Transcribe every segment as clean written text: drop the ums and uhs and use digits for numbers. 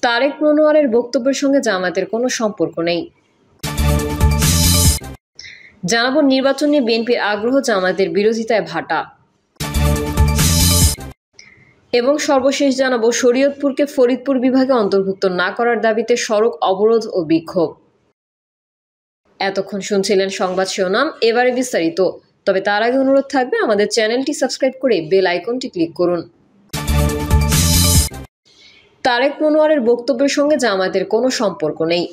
তারেক মনোয়ারের বক্তব্যের সঙ্গে জামায়াতের কোনো সম্পর্ক নেই। জানাবো নির্বাচন নিয়ে বিএনপির আগ্রহ, জামায়াতের বিরোধিতায় ভাটা। এবং সর্বশেষ জানাবো শরীয়তপুরকে ফরিদপুর বিভাগে অন্তর্ভুক্ত না করার দাবিতে সড়ক অবরোধ ও বিক্ষোভ। এতক্ষণ শুনছিলেন সংবাদ শিরোনাম, এবারে বিস্তারিত। তবে তার আগে অনুরোধ থাকবে আমাদের চ্যানেলটি সাবস্ক্রাইব করে বেল আইকনটি ক্লিক করুন। তারেক মনোয়ারের বক্তব্যের সঙ্গে জামায়াতের কোনো সম্পর্ক নেই।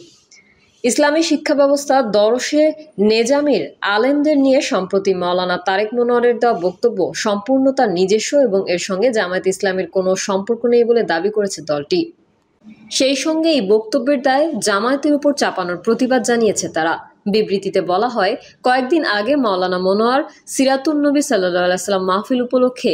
ইসলামী শিক্ষা ব্যবস্থা দরসে নেজামির আলেমদের নিয়ে সম্প্রতি মাওলানা তারেক মনোয়ারের দেওয়া বক্তব্য সম্পূর্ণ তার নিজস্ব এবং এর সঙ্গে জামায়াত ইসলামের কোনো সম্পর্ক নেই বলে দাবি করেছে দলটি। সেই সঙ্গে এই বক্তব্যের দায় জামায়াতের উপর চাপানোর প্রতিবাদ জানিয়েছে তারা। বিবৃতিতে বলা হয়, কয়েকদিন আগে মাওলানা মনোয়ার সিরাতুন নবী সাল্লাল্লাহু আলাইহি ওয়াসাল্লাম মাহফিল উপলক্ষে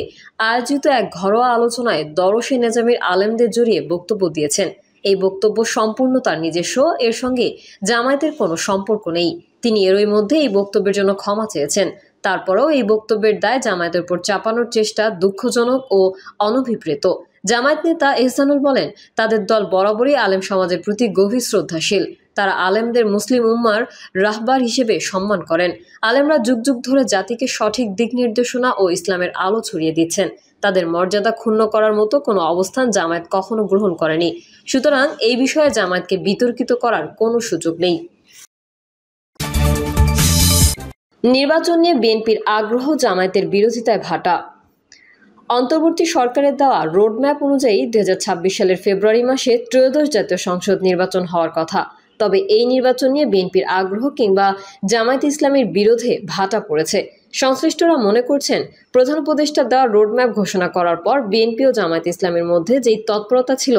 আয়োজিত এক ঘরোয়া আলোচনায় দরসে নেজামির আলেমদের জড়িয়ে বক্তব্য দিয়েছেন। এই বক্তব্য সম্পূর্ণ তার নিজস্ব, এর সঙ্গে জামায়াতের কোনো সম্পর্ক নেই। তিনি এরই মধ্যে এই বক্তব্যের জন্য ক্ষমা চেয়েছেন। তারপরেও এই বক্তব্যের দায় জামায়াতের উপর চাপানোর চেষ্টা দুঃখজনক ও অনভিপ্রেত। জামায়াত নেতা এহসানুল বলেন, তাদের দল বরাবরই আলেম সমাজের প্রতি গভীর শ্রদ্ধাশীল। তারা আলেমদের মুসলিম উম্মার রাহবার হিসেবে সম্মান করেন। আলেমরা যুগ যুগ ধরে জাতিকে সঠিক দিক নির্দেশনা ও ইসলামের আলো ছড়িয়ে দিচ্ছেন। তাদের মর্যাদা ক্ষুণ্ণ করার মতো কোনো অবস্থান জামায়াত কখনো গ্রহণ করেনি। সুতরাং এই বিষয়ে জামায়াতকে বিতর্কিত করার কোনো সুযোগ নেই। নির্বাচন নিয়ে বিএনপির আগ্রহ, জামায়াতের বিরোধিতায় ভাটা। অন্তর্বর্তী সরকারের দেওয়া রোডম্যাপ অনুযায়ী 2026 সালের ফেব্রুয়ারি মাসে ত্রয়োদশ জাতীয় সংসদ নির্বাচন হওয়ার কথা। তবে এই নির্বাচন নিয়ে বিএনপির আগ্রহ কিংবা জামায়াত ইসলামের বিরোধে ভাটা পড়েছে। সংশ্লিষ্টরা মনে করছেন, প্রধান উপদেষ্টা দেওয়া রোডম্যাপ ঘোষণা করার পর বিএনপি ও জামায়াত ইসলামের মধ্যে যেই তৎপরতা ছিল,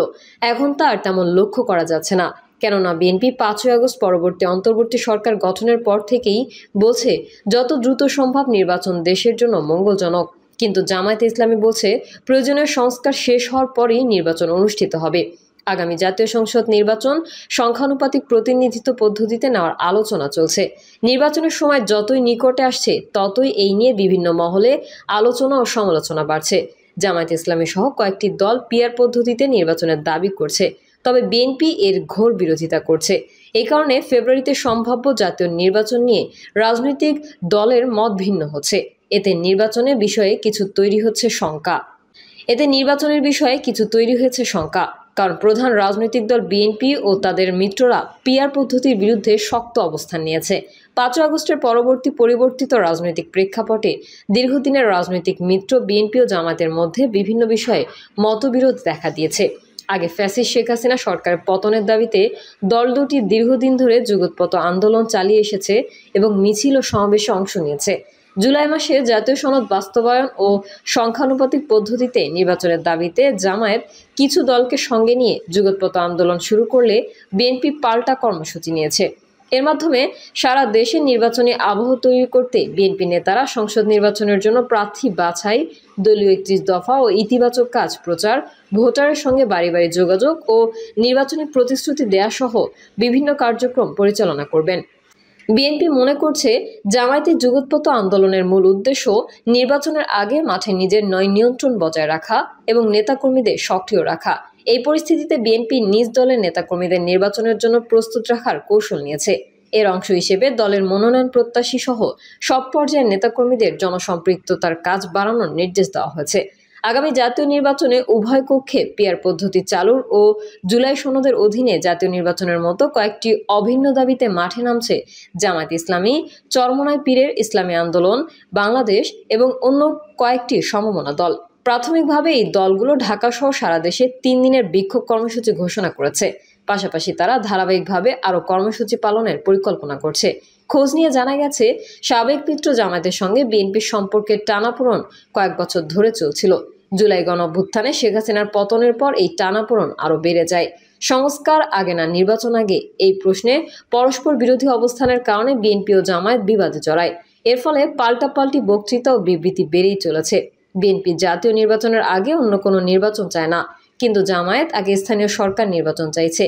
এখন তা আর তেমন লক্ষ্য করা যাচ্ছে না। কেননা বিএনপি 5ই আগস্ট পরবর্তী অন্তর্বর্তী সরকার গঠনের পর থেকেই বলছে যত দ্রুত সম্ভব নির্বাচন দেশের জন্য মঙ্গলজনক। কিন্তু জামায়াতে ইসলামী বলছে প্রয়োজনীয় সংস্কার শেষ হওয়ার পরেই নির্বাচন অনুষ্ঠিত হবে। আগামী জাতীয় সংসদ নির্বাচন সংখ্যানুপাতিক প্রতিনিধিত্ব পদ্ধতিতে নেওয়ার আলোচনা চলছে। নির্বাচনের সময় যতই নিকটে আসছে ততই এই নিয়ে বিভিন্ন মহলে আলোচনা ও সমালোচনা বাড়ছে। জামায়াতে ইসলামী সহ কয়েকটি দল পিআর পদ্ধতিতে নির্বাচনের দাবি করছে, তবে বিএনপি এর ঘোর বিরোধিতা করছে। এই কারণে ফেব্রুয়ারিতে সম্ভাব্য জাতীয় নির্বাচন নিয়ে রাজনৈতিক দলের মত ভিন্ন হচ্ছে। এতে নির্বাচনের বিষয়ে কিছু তৈরি হয়েছে শঙ্কা। কারণ প্রধান রাজনৈতিক দল বিএনপি ও তাদের মিত্ররা পিআর পদ্ধতির বিরুদ্ধে শক্ত অবস্থান নিয়েছে। 5 আগস্টের পরিবর্তিত রাজনৈতিক প্রেক্ষাপটে দীর্ঘদিনের রাজনৈতিক মিত্র বিএনপি ও জামায়াতের মধ্যে বিভিন্ন বিষয়ে মতবিরোধ দেখা দিয়েছে। আগে ফ্যাসিস্ট শেখ হাসিনা সরকারের পতনের দাবিতে দল দুটি দীর্ঘদিন ধরে যুগোৎপত আন্দোলন চালিয়ে এসেছে এবং মিছিল ও সমাবেশে অংশ নিয়েছে। জুলাই মাসে জাতীয় সনদ বাস্তবায়ন ও সংখ্যানুপাতিক পদ্ধতিতে নির্বাচনের দাবিতে জামায়াত কিছু দলকে সঙ্গে নিয়ে যুগোৎপত আন্দোলন শুরু করলে বিএনপি পাল্টা কর্মসূচি নিয়েছে। এর মাধ্যমে সারা দেশে নির্বাচনী আবহ তৈরি করতে বিএনপি নেতারা সংসদ নির্বাচনের জন্য প্রার্থী বাছাই, দলীয় 31 দফা ও ইতিবাচক কাজ প্রচার, ভোটারের সঙ্গে বাড়ি বাড়ি যোগাযোগ ও নির্বাচনী প্রতিশ্রুতি দেয়া সহ বিভিন্ন কার্যক্রম পরিচালনা করবেন। বিএনপি মনে করছে, জামায়াতের যুগোৎপত আন্দোলনের মূল উদ্দেশ্য নির্বাচনের আগে মাঠে নিজের নিয়ন্ত্রণ বজায় রাখা এবং নেতাকর্মীদের সক্রিয় রাখা। এই পরিস্থিতিতে বিএনপি নিজ দলের নেতাকর্মীদের নির্বাচনের জন্য প্রস্তুত রাখার কৌশল নিয়েছে। এর অংশ হিসেবে দলের মনোনয়ন প্রত্যাশী সহ সব পর্যায়ের নেতাকর্মীদের জনসম্পৃক্ততার কাজ বাড়ানোর নির্দেশ দেওয়া হয়েছে। আগামী জাতীয় নির্বাচনে উভয় কক্ষে পিআর পদ্ধতি চালুর ও জুলাই সনদের অধীনে জাতীয় নির্বাচনের মতো কয়েকটি অভিন্ন দাবিতে মাঠে নামছে জামায়াত ইসলামী, চরমোনাই পীরের ইসলামী আন্দোলন বাংলাদেশ এবং অন্য কয়েকটি সমমনা দল। প্রাথমিকভাবে এই দলগুলো ঢাকা সহ সারা দেশে 3 দিনের বিক্ষোভ কর্মসূচি ঘোষণা করেছে। পাশাপাশি তারা ধারাবাহিকভাবে আরও কর্মসূচি পালনের পরিকল্পনা করছে। খোঁজ নিয়ে জানা গেছে, সাবেক মিত্র জামায়াতের সঙ্গে বিএনপির সম্পর্কের টানাপোড়েন কয়েক বছর ধরে চলছিল। জুলাই গণঅভ্যুত্থানে শেখ হাসিনার পতনের পর এই টানাপোড়েন আরও বেড়ে যায়। সংস্কার আগে না নির্বাচন আগে, এই প্রশ্নে পরস্পর বিরোধী অবস্থানের কারণে বিএনপি ও জামায়াত বিবাদে জড়ায়। এর ফলে পাল্টাপাল্টি বক্তৃতা ও বিবৃতি বেড়েই চলেছে। বিএনপি জাতীয় নির্বাচনের আগে অন্য কোনো নির্বাচন চায় না, কিন্তু জামায়াত আগে স্থানীয় সরকার নির্বাচন চাইছে।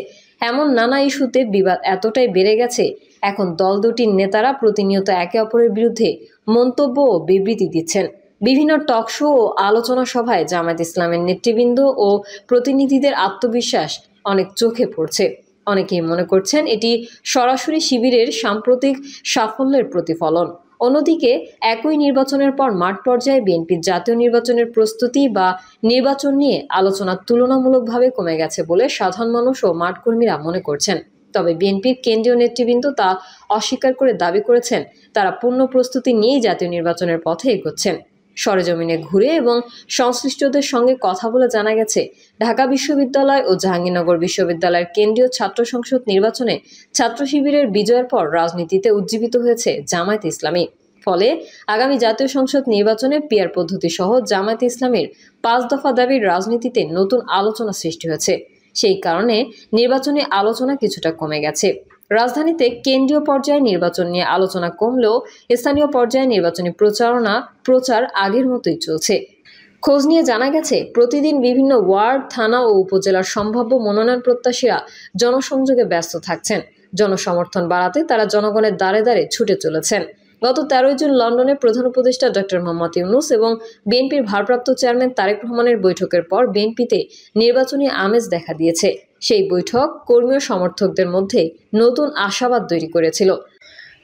এমন নানা ইস্যুতে বিবাদ এতটাই বেড়ে গেছে, এখন দল দুটির নেতারা প্রতিনিয়ত একে অপরের বিরুদ্ধে মন্তব্য ও বিবৃতি দিচ্ছেন। বিভিন্ন টকশো ও আলোচনা সভায় জামায়াত ইসলামের নেতৃবৃন্দ ও প্রতিনিধিদের আত্মবিশ্বাস অনেক চোখে পড়ছে। অনেকেই মনে করছেন এটি সরাসরি শিবিরের সাম্প্রতিক সাফল্যের প্রতিফলন। অন্যদিকে একই নির্বাচনের পর মাঠ পর্যায়ে বিএনপির জাতীয় নির্বাচনের প্রস্তুতি বা নির্বাচন নিয়ে আলোচনা তুলনামূলকভাবে কমে গেছে বলে সাধারণ মানুষ ও মাঠকর্মীরা মনে করছেন। তবে বিএনপির কেন্দ্রীয় নেতৃবৃন্দ তা অস্বীকার করে দাবি করেছেন তারা পূর্ণ প্রস্তুতি নিয়েই জাতীয় নির্বাচনের পথে এগোচ্ছেন। সরেজমিনে ঘুরে এবং সংশ্লিষ্টদের সঙ্গে কথা বলে জানা গেছে, ঢাকা বিশ্ববিদ্যালয় ও জাহাঙ্গীরনগর বিশ্ববিদ্যালয়ের কেন্দ্রীয় ছাত্র সংসদ নির্বাচনে ছাত্র শিবিরের বিজয়ের পর রাজনীতিতে উজ্জীবিত হয়েছে জামায়াতে ইসলামী। ফলে আগামী জাতীয় সংসদ নির্বাচনে পিআর পদ্ধতি সহ জামায়াতে ইসলামীর 5 দফা দাবির রাজনীতিতে নতুন আলোচনা সৃষ্টি হয়েছে। সেই কারণে নির্বাচনী আলোচনা কিছুটা কমে গেছে। রাজধানীতে কেন্দ্রীয় পর্যায়ে নির্বাচন নিয়ে আলোচনা কমলেও স্থানীয় পর্যায়ে নির্বাচনী প্রচার আগের মতোই চলছে। খোঁজ নিয়ে জানা গেছে, প্রতিদিন বিভিন্ন ওয়ার্ড, থানা ও উপজেলার সম্ভাব্য মনোনয়ন প্রত্যাশীরা জনসংযোগে ব্যস্ত থাকছেন। জনসমর্থন বাড়াতে তারা জনগণের দ্বারে দ্বারে ছুটে চলেছেন। গত 13 জুন লন্ডনে প্রধান উপদেষ্টা ডক্টর মোহাম্মদ ইউনূস এবং বিএনপির ভারপ্রাপ্ত চেয়ারম্যান তারেক রহমানের বৈঠকের পর বিএনপিতে নির্বাচনী আমেজ দেখা দিয়েছে। সেই বৈঠক কর্মী ও সমর্থকদের মধ্যে নতুন আশাবাদ তৈরি করেছিল।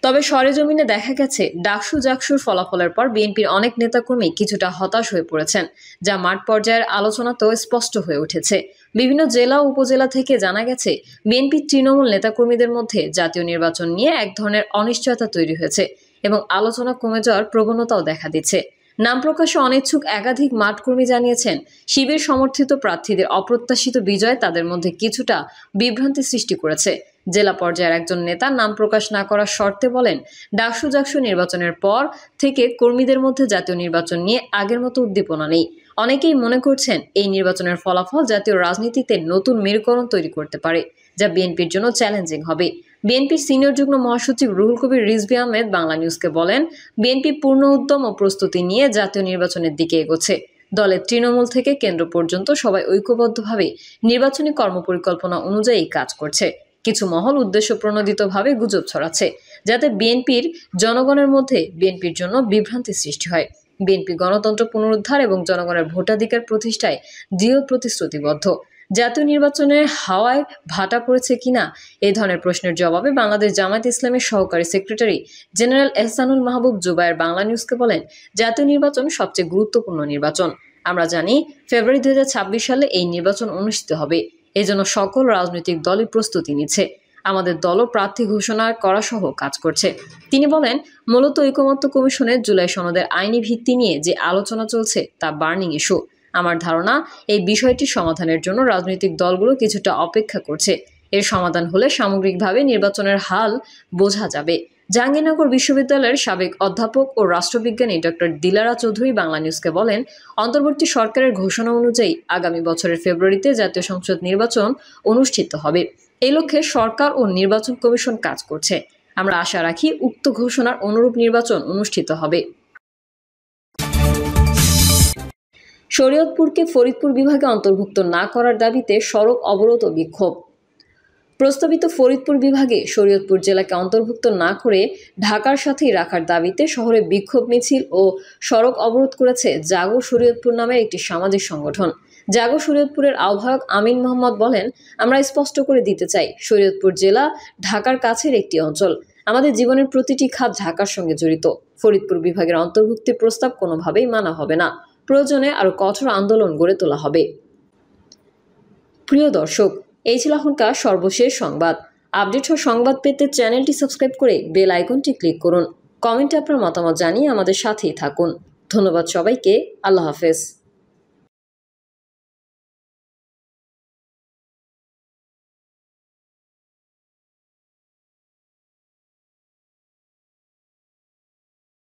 তবে সরেজমিনে দেখা গেছে, ডাকসু-জাকসুর ফলাফলের পর বিএনপির অনেক নেতাকর্মী কিছুটা হতাশ হয়ে পড়েছেন, যা মাঠ পর্যায়ের আলোচনাতেও স্পষ্ট হয়ে উঠেছে। বিভিন্ন জেলা ও উপজেলা থেকে জানা গেছে, বিএনপির তৃণমূল নেতাকর্মীদের মধ্যে জাতীয় নির্বাচন নিয়ে এক ধরনের অনিশ্চয়তা তৈরি হয়েছে এবং আলোচনা কমে যাওয়ার প্রবণতাও দেখা দিচ্ছে। নাম প্রকাশে অনিচ্ছুক একাধিক মাঠকর্মী জানিয়েছেন, শিবির সমর্থিত প্রার্থীদের অপ্রত্যাশিত বিজয় তাদের মধ্যে কিছুটা বিভ্রান্তি সৃষ্টি করেছে। জেলা পর্যায়ের একজন নেতা নাম প্রকাশ না করার শর্তে বলেন, ডাকসু-জাকসু নির্বাচনের পর থেকে কর্মীদের মধ্যে জাতীয় নির্বাচন নিয়ে আগের মতো উদ্দীপনা নেই। অনেকেই মনে করছেন এই নির্বাচনের ফলাফল জাতীয় রাজনীতিতে নতুন মেরুকরণ তৈরি করতে পারে, যা বিএনপির জন্য চ্যালেঞ্জিং হবে। বিএনপির সিনিয়র যুগ্ম মহাসচিব রুহুল কবির রিজভী আহমেদ বাংলা নিউজকে বলেন, বিএনপি পূর্ণ উদ্যম ও প্রস্তুতি নিয়ে জাতীয় নির্বাচনের দিকে এগোচ্ছে। দলের তৃণমূল থেকে কেন্দ্র পর্যন্ত সবাই ঐক্যবদ্ধভাবে নির্বাচনী কর্মপরিকল্পনা অনুযায়ী কাজ করছে। কিছু মহল উদ্দেশ্য প্রণোদিতভাবে গুজব ছড়াচ্ছে, যাতে জনগণের মধ্যে বিএনপির জন্য বিভ্রান্তি সৃষ্টি হয়। বিএনপি গণতন্ত্র পুনরুদ্ধার এবং জনগণের ভোটাধিকার প্রতিষ্ঠায় দৃঢ় প্রতিশ্রুতিবদ্ধ। জাতীয় নির্বাচনের হাওয়ায় ভাটা পড়েছে কিনা এই ধরনের প্রশ্নের জবাবে বাংলাদেশ জামায়াতে ইসলামীর সহকারী সেক্রেটারি জেনারেল এহসানুল মাহবুব জুবায়ের বাংলা নিউজকে বলেন, জাতীয় নির্বাচন সবচেয়ে গুরুত্বপূর্ণ নির্বাচন। আমরা জানি ফেব্রুয়ারি 2026 সালে এই নির্বাচন অনুষ্ঠিত হবে। এজন্য সকল রাজনৈতিক দলই প্রস্তুতি নিচ্ছে। আমাদের দলও প্রার্থী ঘোষণা করা সহ কাজ করছে। তিনি বলেন, মূলত ঐকমত্য কমিশনের জুলাই সনদের আইনি ভিত্তি নিয়ে যে আলোচনা চলছে তা বার্নিং ইস্যু। আমার ধারণা এই বিষয়টি সমাধানের জন্য রাজনৈতিক দলগুলো কিছুটা অপেক্ষা করছে। এর সমাধান হলে সামগ্রিকভাবে নির্বাচনের হাল বোঝা যাবে। জাহাঙ্গীরনগর বিশ্ববিদ্যালয়ের সাবেক অধ্যাপক ও রাষ্ট্রবিজ্ঞানী ডক্টর দিলারা চৌধুরী বাংলা নিউজকে বলেন, অন্তর্বর্তী সরকারের ঘোষণা অনুযায়ী আগামী বছরের ফেব্রুয়ারিতে জাতীয় সংসদ নির্বাচন অনুষ্ঠিত হবে। এই লক্ষ্যে সরকার ও নির্বাচন কমিশন কাজ করছে। আমরা আশা রাখি উক্ত ঘোষণার অনুরূপ নির্বাচন অনুষ্ঠিত হবে। শরীয়তপুরকে ফরিদপুর বিভাগে অন্তর্ভুক্ত না করার দাবিতে সড়ক অবরোধ ও বিক্ষোভ। প্রস্তাবিত ফরিদপুর বিভাগে শরীয়তপুর জেলাকে অন্তর্ভুক্ত না করে ঢাকার সাথেই রাখার দাবিতে শহরে বিক্ষোভ মিছিল ও সড়ক অবরোধ করেছে জাগো শরীয়তপুর নামের একটি সামাজিক সংগঠন। জাগো শরীয়তপুরের আহ্বায়ক আমিন মোহাম্মদ বলেন, আমরা স্পষ্ট করে দিতে চাই, শরীয়তপুর জেলা ঢাকার কাছের একটি অঞ্চল। আমাদের জীবনের প্রতিটি খাত ঢাকার সঙ্গে জড়িত। ফরিদপুর বিভাগের অন্তর্ভুক্তির প্রস্তাব কোনোভাবেই মানা হবে না। প্রয়োজনে আরও কঠোর আন্দোলন গড়ে তোলা হবে। প্রিয় দর্শক, এই ছিল এখনকার সর্বশেষ সংবাদ। আপডেট ও সংবাদ পেতে চ্যানেলটি সাবস্ক্রাইব করে বেল আইকনটি ক্লিক করুন। কমেন্টে আপনার মতামত জানিয়ে আমাদের সাথেই থাকুন। ধন্যবাদ সবাইকে। আল্লাহ হাফেজ।